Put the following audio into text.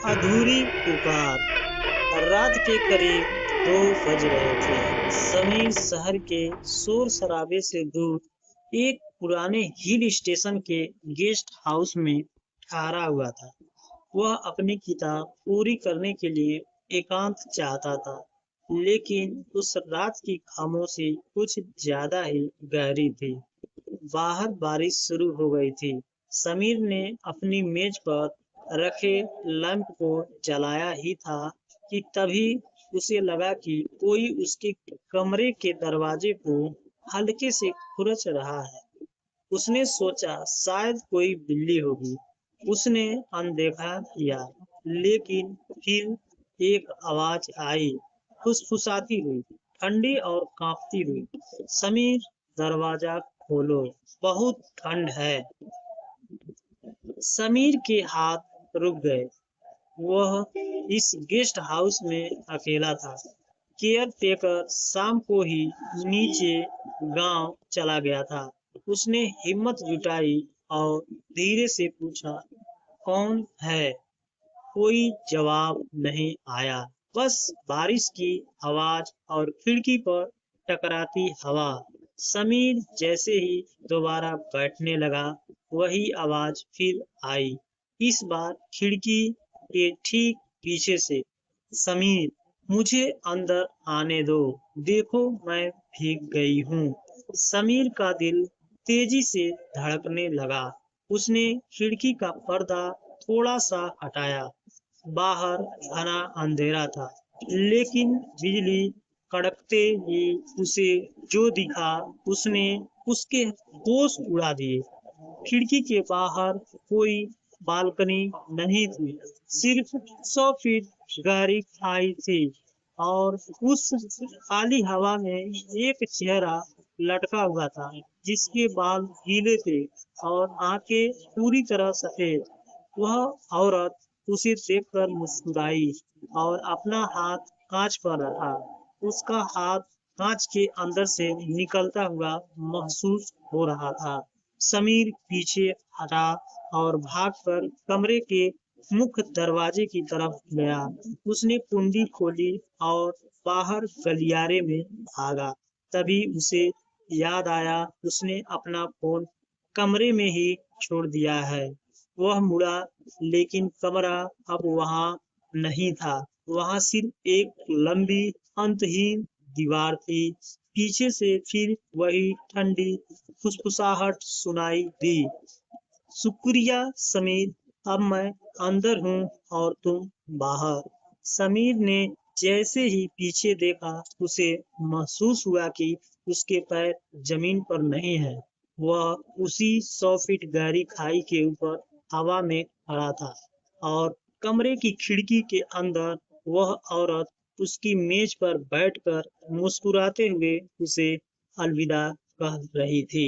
अधूरी पुकार। रात के करीब 2 बज रहे थे। समीर शहर के शोर शराबे से दूर एक पुराने हिल स्टेशन के गेस्ट हाउस में ठहरा हुआ था। वह अपनी किताब पूरी करने के लिए एकांत चाहता था, लेकिन उस रात की खामोशी कुछ ज्यादा ही गहरी थी। बाहर बारिश शुरू हो गई थी। समीर ने अपनी मेज पर रखे लैंप को जलाया ही था कि तभी उसे लगा कि कोई उसके कमरे के दरवाजे को हल्के से खुरच रहा है। उसने सोचा शायद कोई बिल्ली होगी। उसने अनदेखा किया, लेकिन फिर एक आवाज आई, फुसफुसाती हुई, ठंडी और कांपती हुई। समीर, दरवाजा खोलो, बहुत ठंड है। समीर के हाथ रुक गए। वह इस गेस्ट हाउस में अकेला था। केयर टेकर शाम को ही नीचे गांव चला गया था। उसने हिम्मत जुटाई और धीरे से पूछा, कौन है? कोई जवाब नहीं आया, बस बारिश की आवाज और खिड़की पर टकराती हवा। समीर जैसे ही दोबारा बैठने लगा, वही आवाज फिर आई, इस बार खिड़की के ठीक पीछे से। समीर, मुझे अंदर आने दो, देखो मैं भीग गई हूँ। समीर का दिल तेजी से धड़कने लगा। उसने खिड़की का पर्दा थोड़ा सा हटाया। बाहर घना अंधेरा था, लेकिन बिजली कड़कते ही उसे जो दिखा उसने उसके होश उड़ा दिए। खिड़की के बाहर कोई बालकनी नहीं थी, सिर्फ 100 फीट गहरी खाई थी और उस खाली हवा में एक चेहरा लटका हुआ था, जिसके बाल गीले थे और आंखें पूरी तरह सफेद। वह औरत उसे देखकर मुस्कुराई और अपना हाथ कांच पर रखा। उसका हाथ कांच के अंदर से निकलता हुआ महसूस हो रहा था। समीर पीछे हटा और भागकर कमरे के मुख्य दरवाजे की तरफ गया। उसने कुंडी खोली और बाहर गलियारे में भागा। तभी उसे याद आया, उसने अपना फोन कमरे में ही छोड़ दिया है। वह मुड़ा, लेकिन कमरा अब वहां नहीं था। वहां सिर्फ एक लंबी अंतहीन दीवार थी। पीछे से फिर वही ठंडी फुसफुसाहट सुनाई दी, शुक्रिया समीर, अब मैं अंदर हूँ और तुम बाहर। समीर ने जैसे ही पीछे देखा, उसे महसूस हुआ कि उसके पैर जमीन पर नहीं है। वह उसी 100 फीट गहरी खाई के ऊपर हवा में खड़ा था और कमरे की खिड़की के अंदर वह औरत उसकी मेज पर बैठकर मुस्कुराते हुए उसे अलविदा कह रही थी।